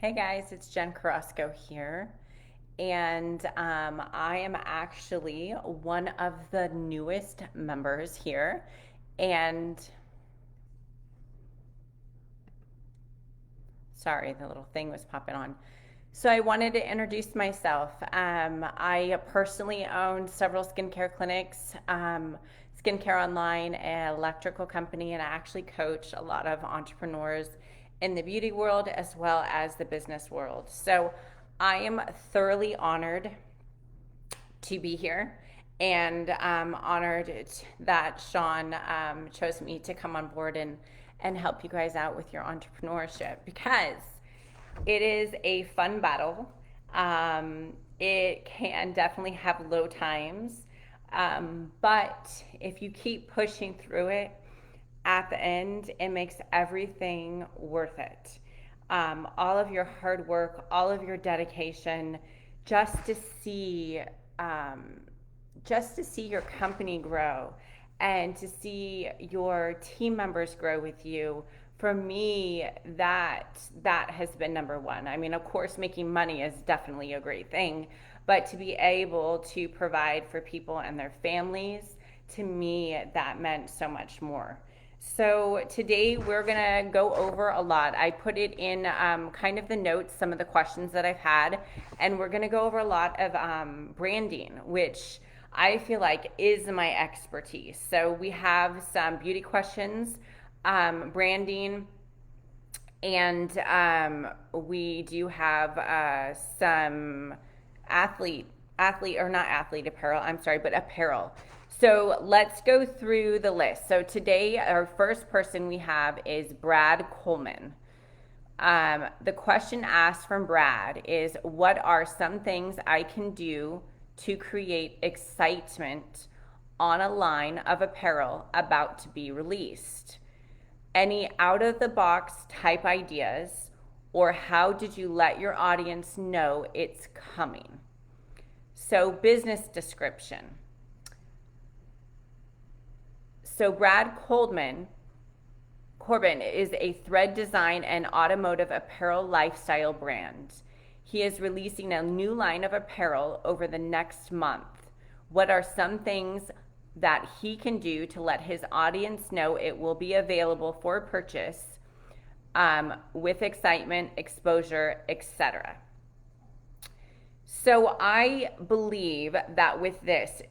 Hey guys, it's Jen Carrasco here, and I am actually one of the newest members here. And sorry, the little thing was popping on. So I wanted to introduce myself. I personally own several skincare clinics, Skincare Online, an electrical company, and I actually coach a lot of entrepreneurs in the beauty world as well as the business world. So I am thoroughly honored to be here and honored that Sean chose me to come on board and help you guys out with your entrepreneurship because it is a fun battle. It can definitely have low times, but if you keep pushing through it, at the end, it makes everything worth it. All of your hard work, all of your dedication, just to see, um, just to see your company grow and to see your team members grow with you. For me, that has been number one. I mean, of course, making money is definitely a great thing, but to be able to provide for people and their families, to me, that meant so much more. So today we're gonna go over a lot. I put it in kind of the notes, some of the questions that I've had, and we're gonna go over a lot of branding, which I feel like is my expertise. So we have some beauty questions, branding, and we do have some athlete, or not athlete apparel, I'm sorry, but apparel. So let's go through the list. So today, our first person we have is Brad Coleman. The question asked from Brad is, what are some things I can do to create excitement on a line of apparel about to be released? Any out of the box type ideas, or how did you let your audience know it's coming? So, business description. So, Brad Corbin is a thread design and automotive apparel lifestyle brand. He is releasing a new line of apparel over the next month. What are some things that he can do to let his audience know it will be available for purchase, with excitement, exposure, etc.? So I believe that with this,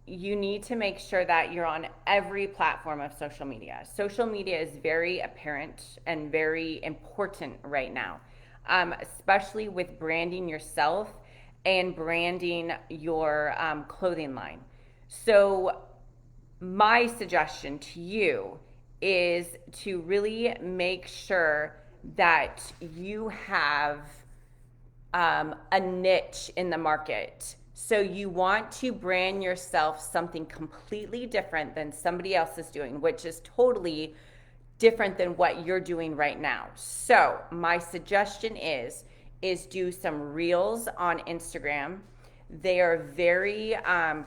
you need to make sure that you're on every platform of social media. Social media is very apparent and very important right now, especially with branding yourself and branding your clothing line. So, my suggestion to you is to really make sure that you have a niche in the market. So you want to brand yourself something completely different than somebody else is doing, which is totally different than what you're doing right now. So my suggestion is do some reels on Instagram. They are very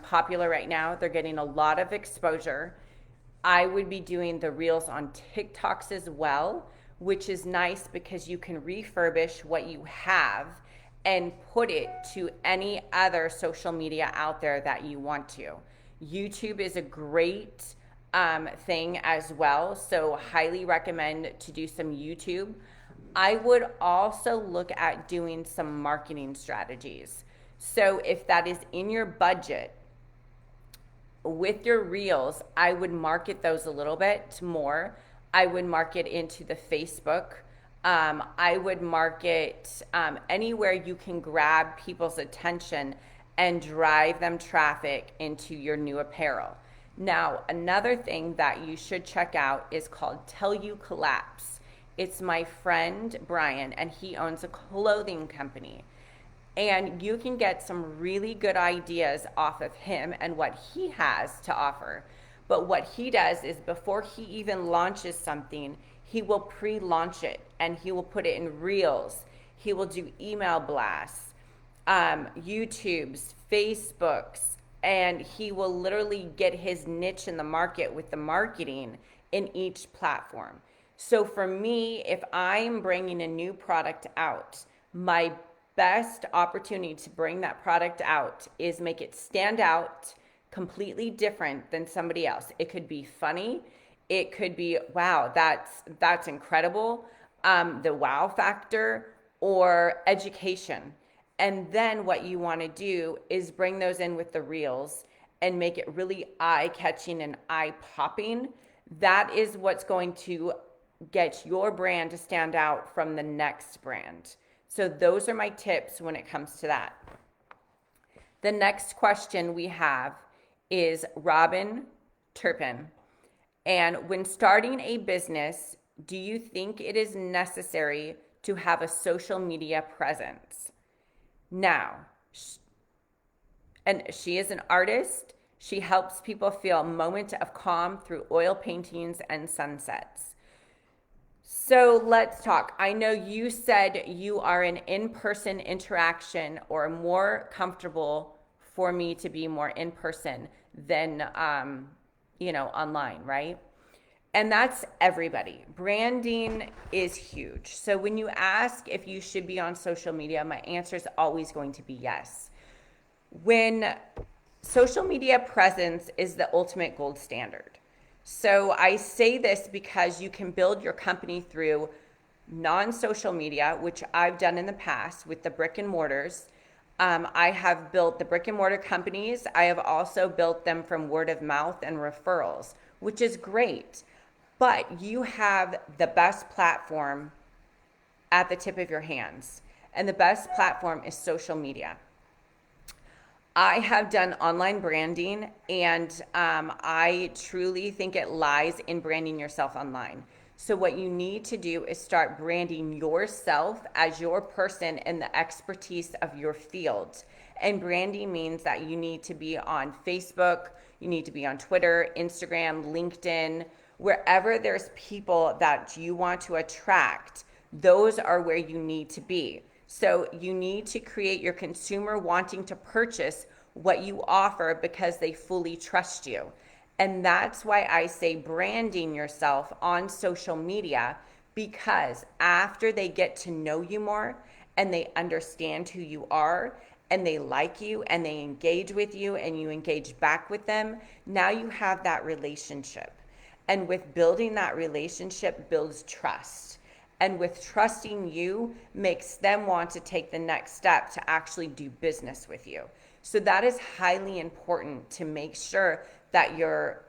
popular right now. They're getting a lot of exposure. I would be doing the reels on TikToks as well, which is nice because you can refurbish what you have and put it to any other social media out there that you want to. YouTube is a great thing as well, so highly recommend to do some YouTube. I would also look at doing some marketing strategies. So if that is in your budget, with your reels, I would market those a little bit more. I would market into the Facebook. I would market anywhere you can grab people's attention and drive them traffic into your new apparel. Now, another thing that you should check out is called Tell You Collapse. It's my friend Brian, and he owns a clothing company. And you can get some really good ideas off of him and what he has to offer. But what he does is before he even launches something, he will pre-launch it and he will put it in reels. He will do email blasts, YouTubes, Facebooks, and he will literally get his niche in the market with the marketing in each platform. So for me, if I'm bringing a new product out, my best opportunity to bring that product out is make it stand out completely different than somebody else. It could be funny. It could be, wow, that's incredible. The wow factor or education. And then what you want to do is bring those in with the reels and make it really eye catching and eye popping. That is what's going to get your brand to stand out from the next brand. So those are my tips when it comes to that. The next question we have is Robin Turpin. And when starting a business, do you think it is necessary to have a social media presence? Now, and she is an artist. She helps people feel a moment of calm through oil paintings and sunsets. So let's talk. I know you said you are an in-person interaction or more comfortable for me to be more in person than, online, right? And that's everybody. Branding is huge. So when you ask if you should be on social media, my answer is always going to be yes. When social media presence is the ultimate gold standard. So I say this because you can build your company through non-social media, which I've done in the past with the brick and mortars. I have built the brick and mortar companies. I have also built them from word of mouth and referrals, which is great. But you have the best platform at the tip of your hands. And the best platform is social media. I have done online branding, and I truly think it lies in branding yourself online. So what you need to do is start branding yourself as your person and the expertise of your field. And branding means that you need to be on Facebook, you need to be on Twitter, Instagram, LinkedIn, wherever there's people that you want to attract, those are where you need to be. So you need to create your consumer wanting to purchase what you offer because they fully trust you. And that's why I say branding yourself on social media, because after they get to know you more and they understand who you are and they like you and they engage with you and you engage back with them, now you have that relationship. And with building that relationship builds trust. And with trusting you makes them want to take the next step to actually do business with you. So that is highly important to make sure that you're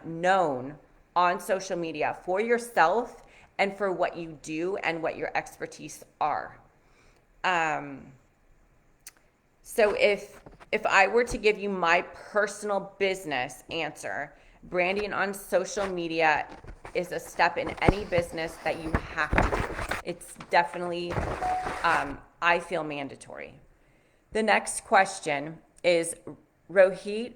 known on social media for yourself and for what you do and what your expertise are. So if I were to give you my personal business answer, branding on social media is a step in any business that you have to do. It's definitely, I feel, mandatory. The next question is Rohit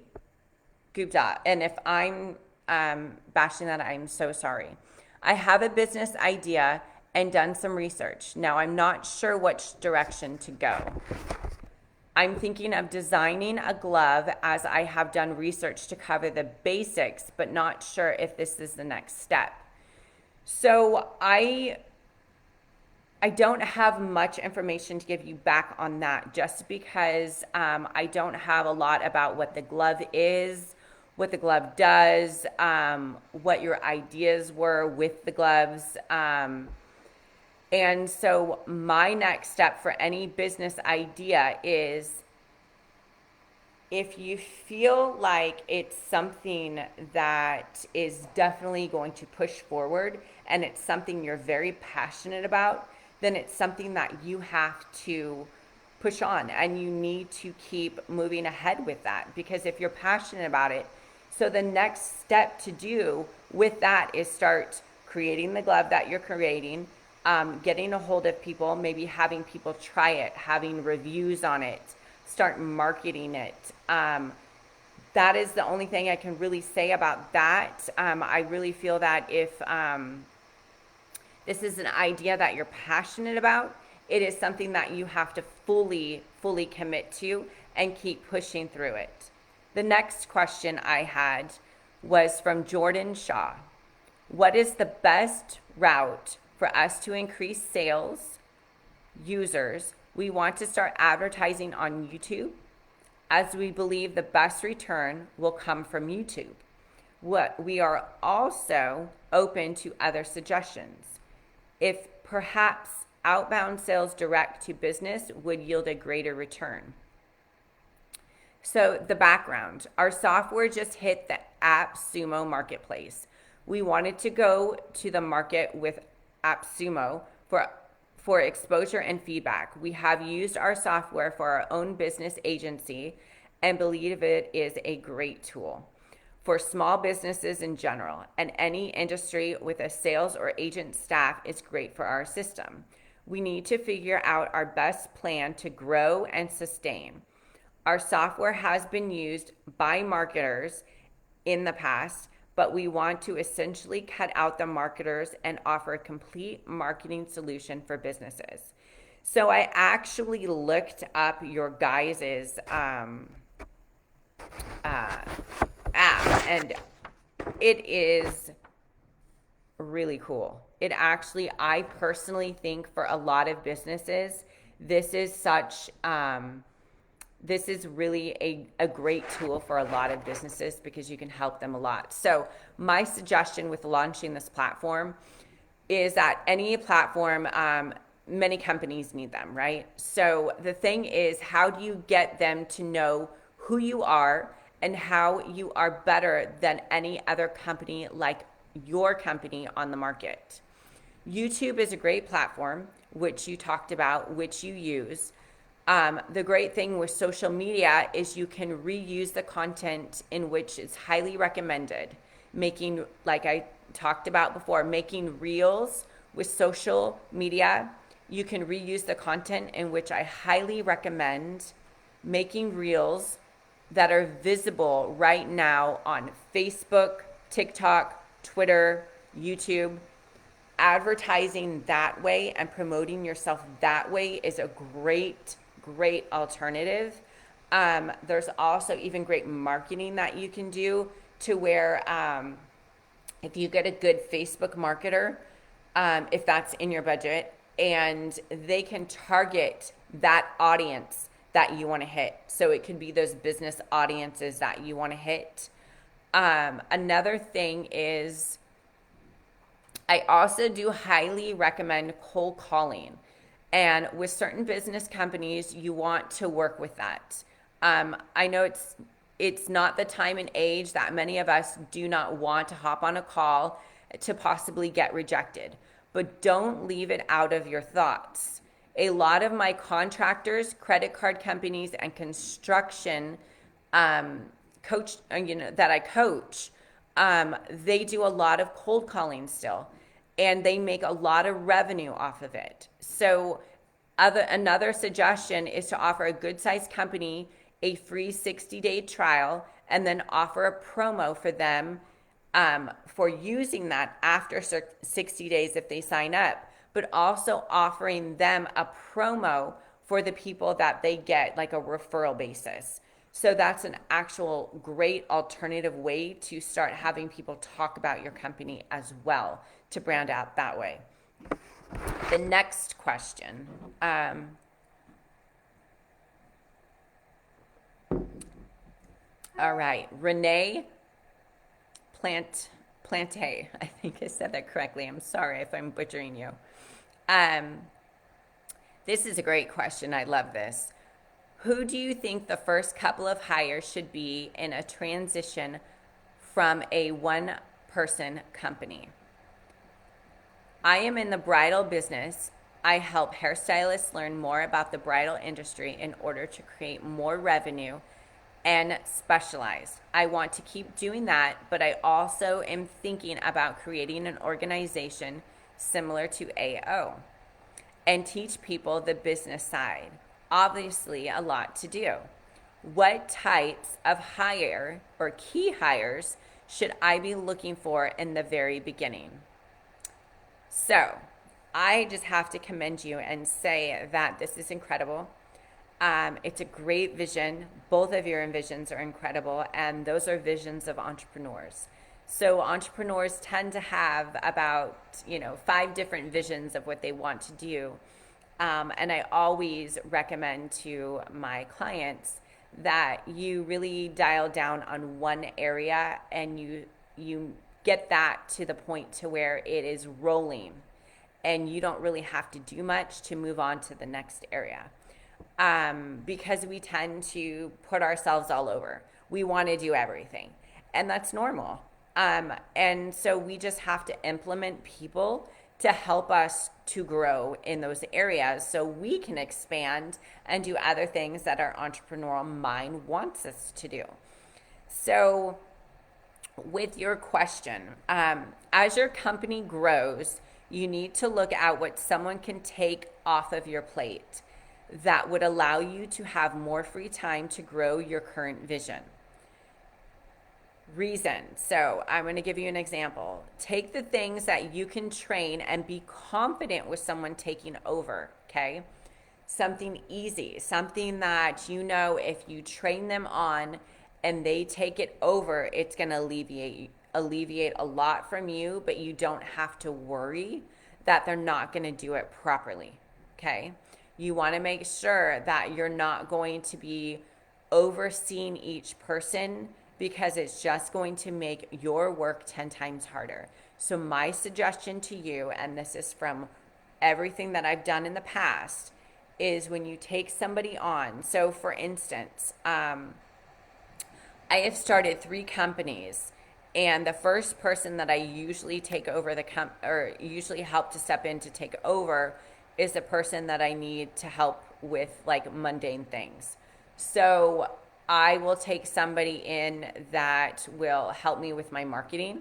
Gupta, and if I'm bashing that, I'm so sorry. I have a business idea and done some research. Now I'm not sure which direction to go. I'm thinking of designing a glove as I have done research to cover the basics, but not sure if this is the next step. So I don't have much information to give you back on that, just because I don't have a lot about what the glove is, what the glove does, what your ideas were with the gloves. And so my next step for any business idea is, if you feel like it's something that is definitely going to push forward and it's something you're very passionate about, then it's something that you have to push on and you need to keep moving ahead with that, because if you're passionate about it, so the next step to do with that is start creating the glove that you're creating, getting a hold of people, maybe having people try it, having reviews on it, start marketing it. That is the only thing I can really say about that. I really feel that if this is an idea that you're passionate about, it is something that you have to fully commit to and keep pushing through it. The next question I had was from Jordan Shaw. What is the best route for us to increase sales, users? We want to start advertising on YouTube, as we believe the best return will come from YouTube. We are also open to other suggestions. If perhaps outbound sales direct to business would yield a greater return. So the background, our software just hit the AppSumo marketplace. We wanted to go to the market with AppSumo for exposure and feedback. We have used our software for our own business agency and believe it is a great tool for small businesses in general, and any industry with a sales or agent staff is great for our system. We need to figure out our best plan to grow and sustain. Our software has been used by marketers in the past, but we want to essentially cut out the marketers and offer a complete marketing solution for businesses. So I actually looked up your guys's app, and it is really cool. It actually, I personally think for a lot of businesses, this is really a great tool for a lot of businesses because you can help them a lot. So my suggestion with launching this platform is that any platform, many companies need them, right? So the thing is, how do you get them to know who you are and how you are better than any other company like your company on the market? YouTube is a great platform, which you talked about, which you use. The great thing with social media is you can reuse the content in which it's highly recommended. Making, like I talked about before, making reels with social media, you can reuse the content in which I highly recommend making reels that are visible right now on Facebook, TikTok, Twitter, YouTube. Advertising that way and promoting yourself that way is a great alternative. There's also even great marketing that you can do to where if you get a good Facebook marketer, if that's in your budget, and they can target that audience that you want to hit. So it could be those business audiences that you want to hit. Another thing is, I also do highly recommend cold calling. And with certain business companies, you want to work with that. I know it's not the time and age that many of us do not want to hop on a call to possibly get rejected. But don't leave it out of your thoughts. A lot of my contractors, credit card companies, and construction coach, that I coach, they do a lot of cold calling still, and they make a lot of revenue off of it. So another suggestion is to offer a good-sized company a free 60-day trial and then offer a promo for them for using that after 60 days if they sign up, but also offering them a promo for the people that they get, like a referral basis. So that's an actual great alternative way to start having people talk about your company as well, to brand out that way. The next question. All right, Renee Plante, I think I said that correctly. I'm sorry if I'm butchering you. This is a great question. I love this. Who do you think the first couple of hires should be in a transition from a one-person company? I am in the bridal business. I help hairstylists learn more about the bridal industry in order to create more revenue and specialize. I want to keep doing that, but I also am thinking about creating an organization similar to AO and teach people the business side. Obviously, a lot to do. What types of hire or key hires should I be looking for in the very beginning? So I just have to commend you and say that this is incredible. It's a great vision. Both of your visions are incredible, and those are visions of entrepreneurs. So entrepreneurs tend to have about, 5 different visions of what they want to do. And I always recommend to my clients that you really dial down on one area and you get that to the point to where it is rolling and you don't really have to do much to move on to the next area. Because we tend to put ourselves all over. We want to do everything, and that's normal. And so we just have to implement people to help us to grow in those areas so we can expand and do other things that our entrepreneurial mind wants us to do. So, with your question, as your company grows, you need to look at what someone can take off of your plate that would allow you to have more free time to grow your current vision. Reason. So I'm going to give you an example. Take the things that you can train and be confident with someone taking over, okay? Something easy, something that if you train them on and they take it over, it's going to alleviate a lot from you, but you don't have to worry that they're not going to do it properly, okay? You want to make sure that you're not going to be overseeing each person because it's just going to make your work 10 times harder. So my suggestion to you, and this is from everything that I've done in the past, is when you take somebody on. So for instance, I have started 3 companies, and the first person that I usually take over or usually help to step in to take over is the person that I need to help with like mundane things. So I will take somebody in that will help me with my marketing,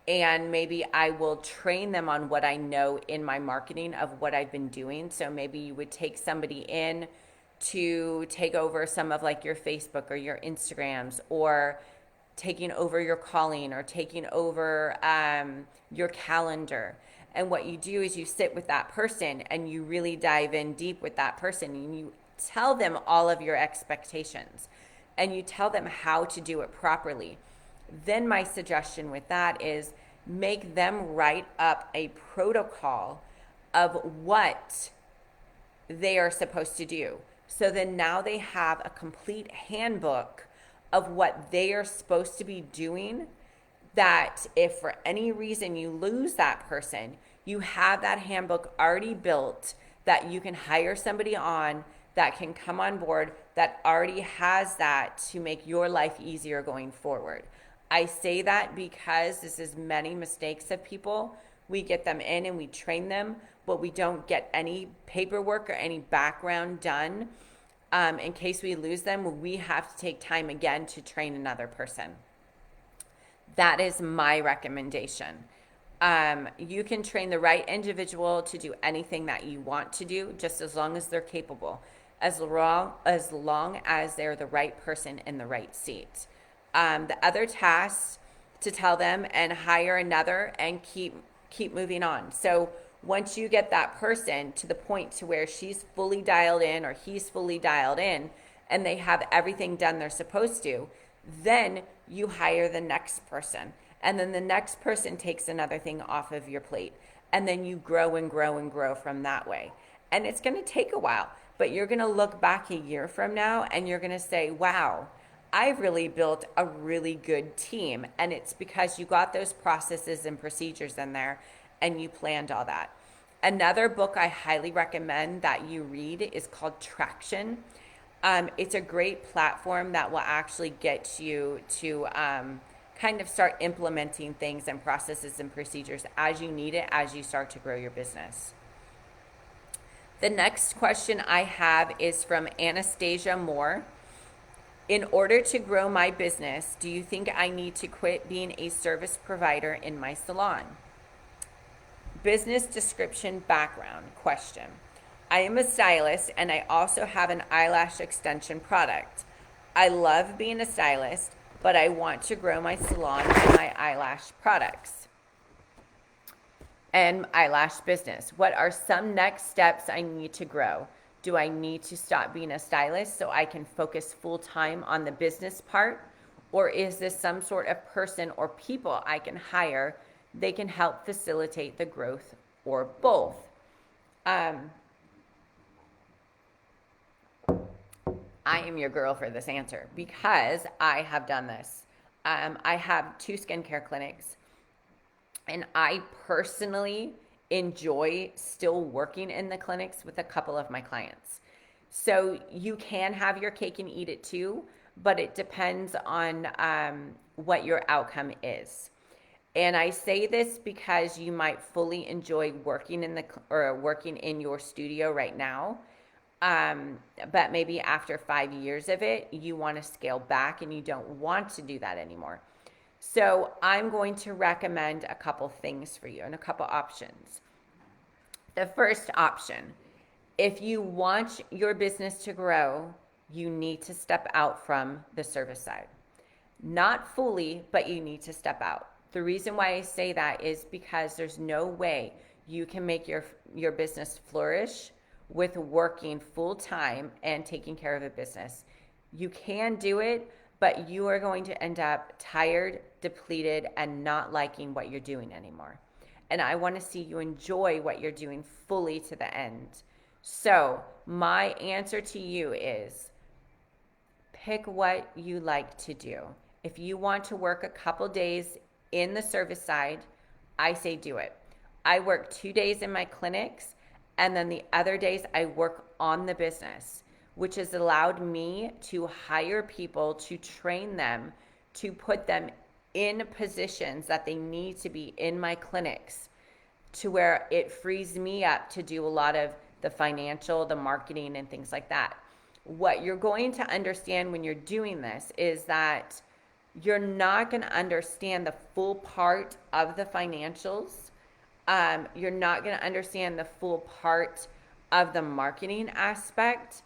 and maybe I will train them on what I know in my marketing of what I've been doing. So maybe you would take somebody in to take over some of like your Facebook or your Instagrams, or taking over your calling, or taking over your calendar. And what you do is you sit with that person and you really dive in deep with that person, and you tell them all of your expectations and you tell them how to do it properly. Then my suggestion with that is make them write up a protocol of what they are supposed to do. So then now they have a complete handbook of what they are supposed to be doing, that if for any reason you lose that person, you have that handbook already built that you can hire somebody on that can come on board that already has that to make your life easier going forward. I say that because this is many mistakes of people. We get them in and we train them, but we don't get any paperwork or any background done. In case we lose them, we have to take time again to train another person. That is my recommendation. You can train the right individual to do anything that you want to do, just as long as they're capable, as long as they're the right person in the right seat. The other tasks to tell them and hire another and keep moving on. So once you get that person to the point to where she's fully dialed in or he's fully dialed in and they have everything done they're supposed to, then you hire the next person. And then the next person takes another thing off of your plate. And then you grow and grow and grow from that way. And it's going to take a while, but you're going to look back a year from now and you're going to say, wow, I've really built a really good team. And it's because you got those processes and procedures in there and you planned all that. Another book I highly recommend that you read is called Traction. It's a great platform that will actually get you to kind of start implementing things and processes and procedures as you need it, as you start to grow your business. The next question I have is from Anastasia Moore. In order to grow my business, do you think I need to quit being a service provider in my salon? Business description background question. I am a stylist and I also have an eyelash extension product. I love being a stylist, but I want to grow my salon and my eyelash products and eyelash business. What are some next steps I need to grow? Do I need to stop being a stylist so I can focus full time on the business part? Or is this some sort of person or people I can hire? They can help facilitate the growth, or both. I am your girl for this answer because I have done this. I have 2 skincare clinics, and I personally enjoy still working in the clinics with a couple of my clients. So you can have your cake and eat it too, but it depends on what your outcome is. And I say this because you might fully enjoy working in your studio right now. But maybe after 5 years of it, you want to scale back and you don't want to do that anymore. So I'm going to recommend a couple things for you and a couple options. The first option, if you want your business to grow, you need to step out from the service side. Not fully, but you need to step out. The reason why I say that is because there's no way you can make your business flourish with working full time and taking care of a business. You can do it, but you are going to end up tired, depleted, and not liking what you're doing anymore. And I want to see you enjoy what you're doing fully to the end. So my answer to you is pick what you like to do. If you want to work a couple days in the service side, I say do it. I work 2 days in my clinics, and then the other days I work on the business, which has allowed me to hire people, to train them, to put them in positions that they need to be in my clinics, to where it frees me up to do a lot of the financial, the marketing, and things like that. What you're going to understand when you're doing this is that you're not going to understand the full part of the financials. You're not going to understand the full part of the marketing aspect.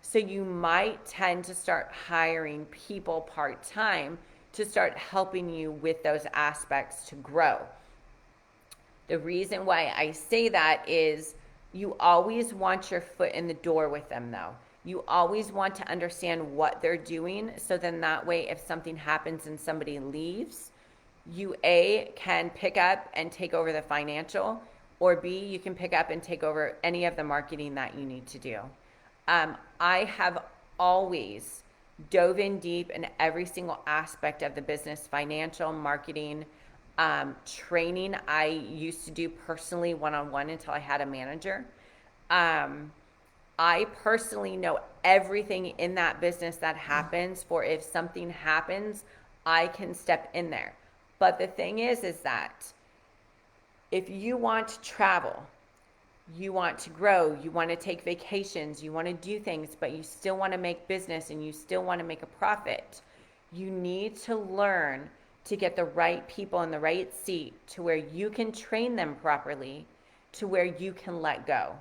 So you might tend to start hiring people part-time to start helping you with those aspects to grow. The reason why I say that is you always want your foot in the door with them, though. You always want to understand what they're doing, so then that way if something happens and somebody leaves, you A, can pick up and take over the financial, or B, you can pick up and take over any of the marketing that you need to do. I have always dove in deep in every single aspect of the business, financial, marketing, training. I used to do personally one-on-one until I had a manager. I personally know everything in that business that happens, for if something happens, I can step in there. But the thing is that if you want to travel, you want to grow, you want to take vacations, you want to do things, but you still want to make business and you still want to make a profit, you need to learn to get the right people in the right seat to where you can train them properly, to where you can let go.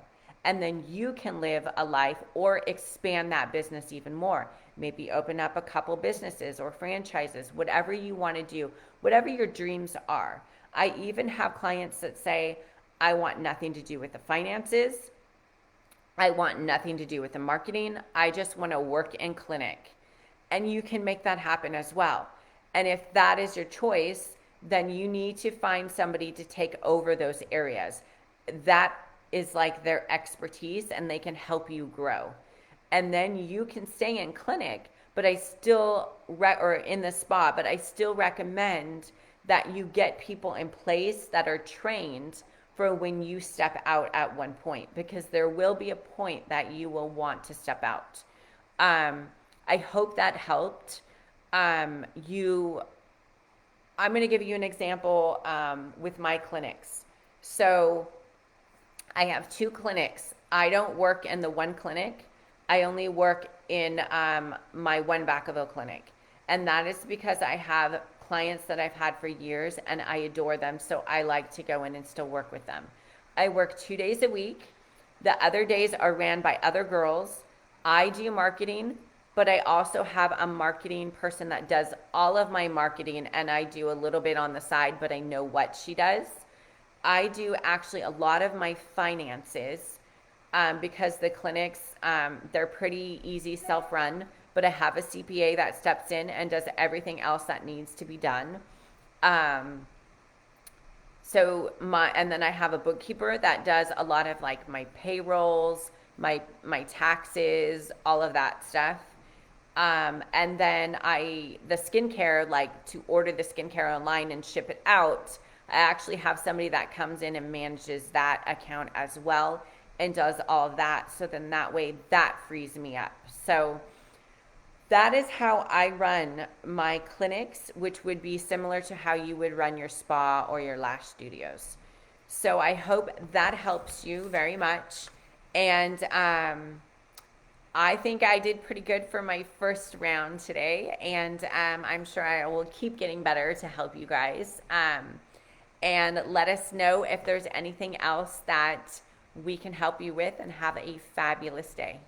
And then you can live a life or expand that business even more. Maybe open up a couple businesses or franchises, whatever you want to do, whatever your dreams are. I even have clients that say, I want nothing to do with the finances. I want nothing to do with the marketing. I just want to work in clinic. And you can make that happen as well. And if that is your choice, then you need to find somebody to take over those areas. That is like their expertise, and they can help you grow. And then you can stay in clinic, but I still, or in the spa, but I still recommend that you get people in place that are trained for when you step out at one point, because there will be a point that you will want to step out. I hope that helped. I'm going to give you an example with my clinics. So I have 2 clinics. I don't work in the one clinic. I only work in my one Vacaville clinic. And that is because I have clients that I've had for years and I adore them. So I like to go in and still work with them. I work 2 days a week. The other days are ran by other girls. I do marketing, but I also have a marketing person that does all of my marketing, and I do a little bit on the side, but I know what she does. I do actually a lot of my finances because the clinics, they're pretty easy self-run. but I have a CPA that steps in and does everything else that needs to be done. And then I have a bookkeeper that does a lot of like my payrolls, my taxes, all of that stuff. And then the skincare, like to order the skincare online and ship it out, I actually have somebody that comes in and manages that account as well and does all of that. So then that way that frees me up. So that is how I run my clinics, which would be similar to how you would run your spa or your lash studios. So I hope that helps you very much. And I think I did pretty good for my first round today. And I'm sure I will keep getting better to help you guys. And let us know if there's anything else that we can help you with, and have a fabulous day.